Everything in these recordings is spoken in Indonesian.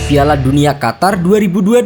Piala Dunia Qatar 2022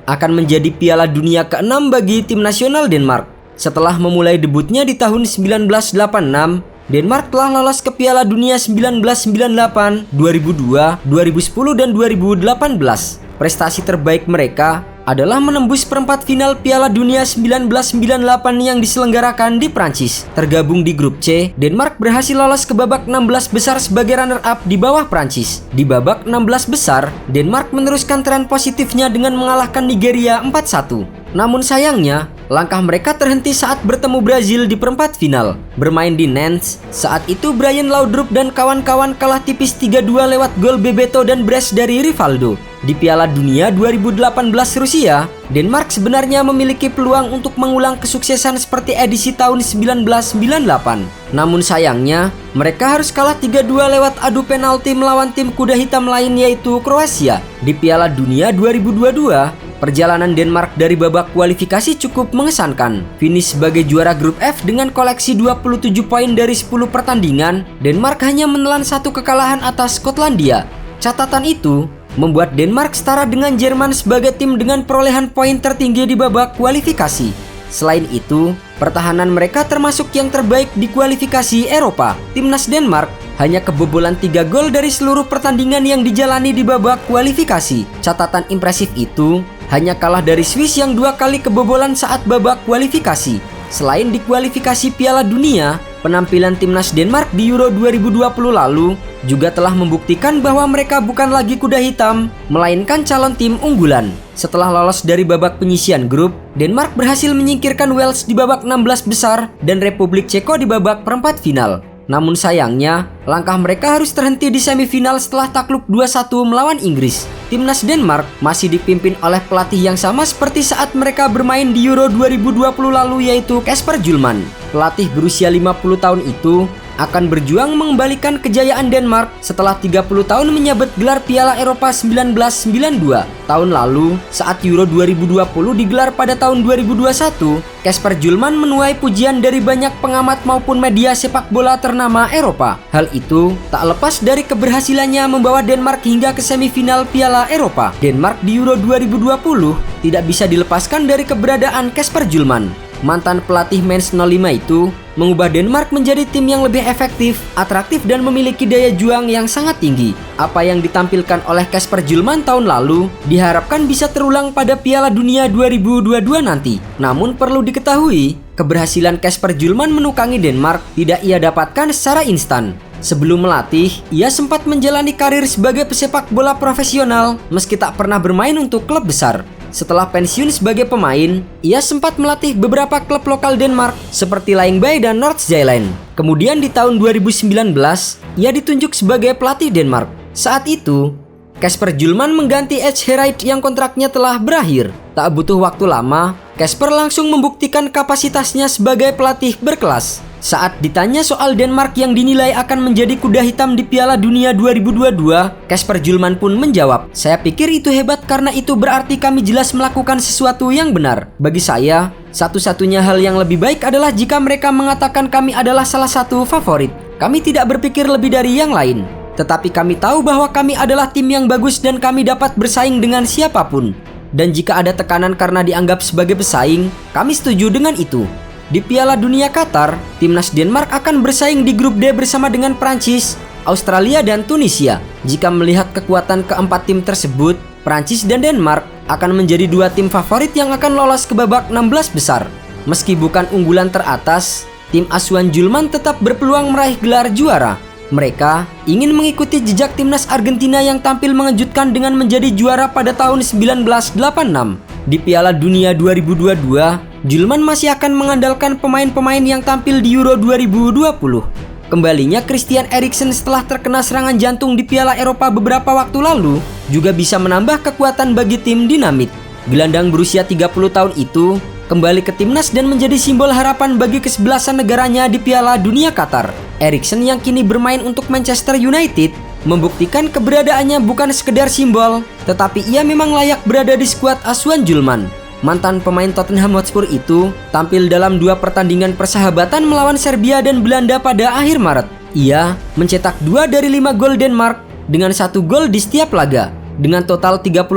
akan menjadi Piala Dunia ke-6 bagi tim nasional Denmark. Setelah memulai debutnya di tahun 1986, Denmark telah lolos ke Piala Dunia 1998, 2002, 2010, dan 2018. Prestasi terbaik mereka adalah menembus perempat final Piala Dunia 1998 yang diselenggarakan di Prancis. Tergabung di grup C, Denmark berhasil lolos ke babak 16 besar sebagai runner-up di bawah Prancis. Di babak 16 besar, Denmark meneruskan tren positifnya dengan mengalahkan Nigeria 4-1. Namun sayangnya, langkah mereka terhenti saat bertemu Brazil di perempat final. Bermain di Nantes, saat itu Brian Laudrup dan kawan-kawan kalah tipis 3-2 lewat gol Bebeto dan Brace dari Rivaldo. Di Piala Dunia 2018 Rusia, Denmark sebenarnya memiliki peluang untuk mengulang kesuksesan seperti edisi tahun 1998. Namun sayangnya, mereka harus kalah 3-2 lewat adu penalti melawan tim kuda hitam lain yaitu Kroasia. Di Piala Dunia 2022, perjalanan Denmark dari babak kualifikasi cukup mengesankan. Finish sebagai juara grup F dengan koleksi 27 poin dari 10 pertandingan, Denmark hanya menelan 1 kekalahan atas Skotlandia. Catatan itu membuat Denmark setara dengan Jerman sebagai tim dengan perolehan poin tertinggi di babak kualifikasi. Selain itu, pertahanan mereka termasuk yang terbaik di kualifikasi Eropa. Timnas Denmark hanya kebobolan 3 gol dari seluruh pertandingan yang dijalani di babak kualifikasi. Catatan impresif itu hanya kalah dari Swiss yang 2 kali kebobolan saat babak kualifikasi. Selain di kualifikasi Piala Dunia, penampilan timnas Denmark di Euro 2020 lalu juga telah membuktikan bahwa mereka bukan lagi kuda hitam, melainkan calon tim unggulan. Setelah lolos dari babak penyisian grup, Denmark berhasil menyingkirkan Wales di babak 16 besar dan Republik Ceko di babak perempat final. Namun sayangnya, langkah mereka harus terhenti di semifinal setelah takluk 2-1 melawan Inggris. Timnas Denmark masih dipimpin oleh pelatih yang sama seperti saat mereka bermain di Euro 2020 lalu yaitu Kasper Hjulmand. Pelatih berusia 50 tahun itu akan berjuang mengembalikan kejayaan Denmark setelah 30 tahun menyabet gelar Piala Eropa 1992. Tahun lalu, saat Euro 2020 digelar pada tahun 2021, Kasper Hjulmand menuai pujian dari banyak pengamat maupun media sepak bola ternama Eropa. Hal itu tak lepas dari keberhasilannya membawa Denmark hingga ke semifinal Piala Eropa. Denmark di Euro 2020 tidak bisa dilepaskan dari keberadaan Kasper Hjulmand. Mantan pelatih Mainz 05 itu mengubah Denmark menjadi tim yang lebih efektif, atraktif, dan memiliki daya juang yang sangat tinggi. Apa yang ditampilkan oleh Kasper Hjulmand tahun lalu diharapkan bisa terulang pada Piala Dunia 2022 nanti. Namun perlu diketahui, keberhasilan Kasper Hjulmand menukangi Denmark tidak ia dapatkan secara instan. Sebelum melatih, ia sempat menjalani karir sebagai pesepak bola profesional meski tak pernah bermain untuk klub besar. Setelah pensiun sebagai pemain, ia sempat melatih beberapa klub lokal Denmark seperti Lyngby dan Nordsjælland. Kemudian di tahun 2019, ia ditunjuk sebagai pelatih Denmark. Saat itu, Kasper Hjulmand mengganti Ed Herait yang kontraknya telah berakhir. Tak butuh waktu lama, Kasper langsung membuktikan kapasitasnya sebagai pelatih berkelas. Saat ditanya soal Denmark yang dinilai akan menjadi kuda hitam di Piala Dunia 2022, Kasper Hjulmand pun menjawab, "Saya pikir itu hebat karena itu berarti kami jelas melakukan sesuatu yang benar. Bagi saya, satu-satunya hal yang lebih baik adalah jika mereka mengatakan kami adalah salah satu favorit. Kami tidak berpikir lebih dari yang lain. Tetapi kami tahu bahwa kami adalah tim yang bagus dan kami dapat bersaing dengan siapapun. Dan jika ada tekanan karena dianggap sebagai pesaing, kami setuju dengan itu." Di Piala Dunia Qatar, timnas Denmark akan bersaing di grup D bersama dengan Prancis, Australia, dan Tunisia. Jika melihat kekuatan keempat tim tersebut, Prancis dan Denmark akan menjadi 2 tim favorit yang akan lolos ke babak 16 besar. Meski bukan unggulan teratas, tim asuhan Hjulmand tetap berpeluang meraih gelar juara. Mereka ingin mengikuti jejak timnas Argentina yang tampil mengejutkan dengan menjadi juara pada tahun 1986. Di Piala Dunia 2022, Hjulmand masih akan mengandalkan pemain-pemain yang tampil di Euro 2020. Kembalinya Christian Eriksen setelah terkena serangan jantung di Piala Eropa beberapa waktu lalu juga bisa menambah kekuatan bagi tim dinamit. Gelandang berusia 30 tahun itu kembali ke timnas dan menjadi simbol harapan bagi kesebelasan negaranya di Piala Dunia Qatar. Eriksen yang kini bermain untuk Manchester United membuktikan keberadaannya bukan sekedar simbol, tetapi ia memang layak berada di skuad asuhan Hjulmand. Mantan pemain Tottenham Hotspur itu tampil dalam 2 pertandingan persahabatan melawan Serbia dan Belanda pada akhir Maret. Ia mencetak 2 dari 5 gol Denmark dengan 1 gol di setiap laga. Dengan total 38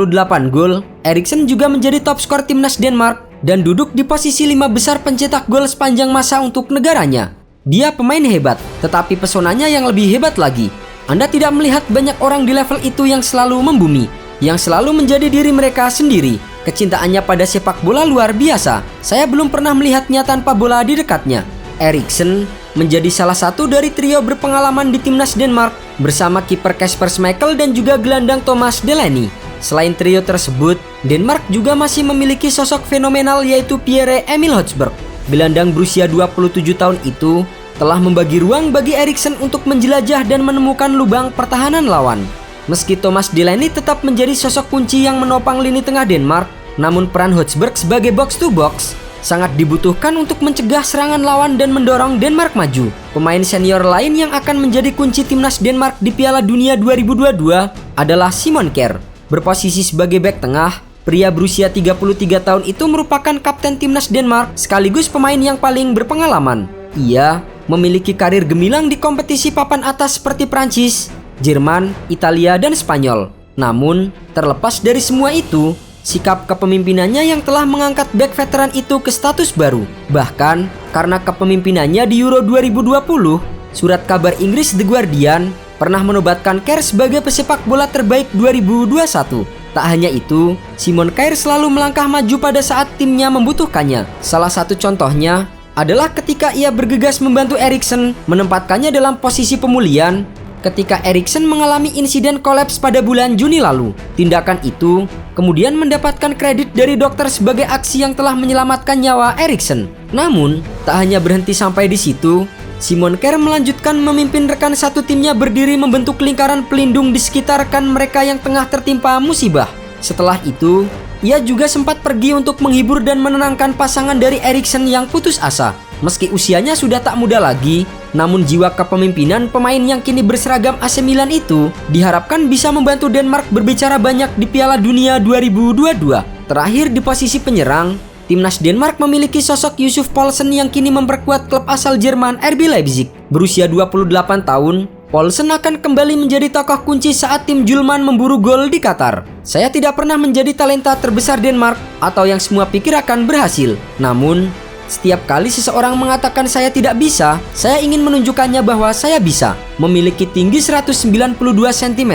gol, Eriksen juga menjadi top skor timnas Denmark dan duduk di posisi 5 besar pencetak gol sepanjang masa untuk negaranya. Dia pemain hebat, tetapi pesonanya yang lebih hebat lagi. Anda tidak melihat banyak orang di level itu yang selalu membumi, yang selalu menjadi diri mereka sendiri. Kecintaannya pada sepak bola luar biasa. Saya belum pernah melihatnya tanpa bola di dekatnya. Eriksen menjadi salah satu dari trio berpengalaman di timnas Denmark bersama kiper Kasper Schmeichel dan juga gelandang Thomas Delaney. Selain trio tersebut, Denmark juga masih memiliki sosok fenomenal yaitu Pierre-Emil Højbjerg. Gelandang berusia 27 tahun itu telah membagi ruang bagi Eriksen untuk menjelajah dan menemukan lubang pertahanan lawan. Meski Thomas Delaney tetap menjadi sosok kunci yang menopang lini tengah Denmark, namun peran Højbjerg sebagai box-to-box sangat dibutuhkan untuk mencegah serangan lawan dan mendorong Denmark maju. Pemain senior lain yang akan menjadi kunci timnas Denmark di Piala Dunia 2022 adalah Simon Kjær. Berposisi sebagai bek tengah, pria berusia 33 tahun itu merupakan kapten timnas Denmark sekaligus pemain yang paling berpengalaman. Ia memiliki karir gemilang di kompetisi papan atas seperti Prancis, Jerman, Italia, dan Spanyol. Namun, terlepas dari semua itu, sikap kepemimpinannya yang telah mengangkat bek veteran itu ke status baru. Bahkan, karena kepemimpinannya di Euro 2020, surat kabar Inggris The Guardian pernah menobatkan Kjær sebagai pesepak bola terbaik 2021. Tak hanya itu, Simon Kjær selalu melangkah maju pada saat timnya membutuhkannya. Salah satu contohnya adalah ketika ia bergegas membantu Eriksen menempatkannya dalam posisi pemulihan ketika Eriksen mengalami insiden kolaps pada bulan Juni lalu. Tindakan itu kemudian mendapatkan kredit dari dokter sebagai aksi yang telah menyelamatkan nyawa Eriksen. Namun, tak hanya berhenti sampai di situ, Simon Kjær melanjutkan memimpin rekan satu timnya berdiri membentuk lingkaran pelindung di sekitar rekan mereka yang tengah tertimpa musibah. Setelah itu, ia juga sempat pergi untuk menghibur dan menenangkan pasangan dari Eriksen yang putus asa. Meski usianya sudah tak muda lagi, namun jiwa kepemimpinan pemain yang kini berseragam AC Milan itu diharapkan bisa membantu Denmark berbicara banyak di Piala Dunia 2022. Terakhir di posisi penyerang, timnas Denmark memiliki sosok Yussuf Poulsen yang kini memperkuat klub asal Jerman RB Leipzig. Berusia 28 tahun, Poulsen akan kembali menjadi tokoh kunci saat tim Julman memburu gol di Qatar. Saya tidak pernah menjadi talenta terbesar Denmark atau yang semua pikir akan berhasil. Namun, setiap kali seseorang mengatakan saya tidak bisa, saya ingin menunjukkannya bahwa saya bisa. Memiliki tinggi 192 cm,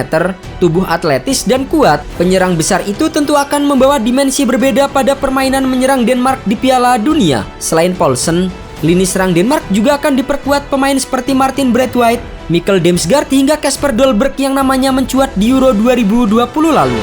tubuh atletis dan kuat, penyerang besar itu tentu akan membawa dimensi berbeda pada permainan menyerang Denmark di Piala Dunia. Selain Poulsen, lini serang Denmark juga akan diperkuat pemain seperti Martin Braithwaite, Mikkel Damsgaard hingga Kasper Dolberg yang namanya mencuat di Euro 2020 lalu.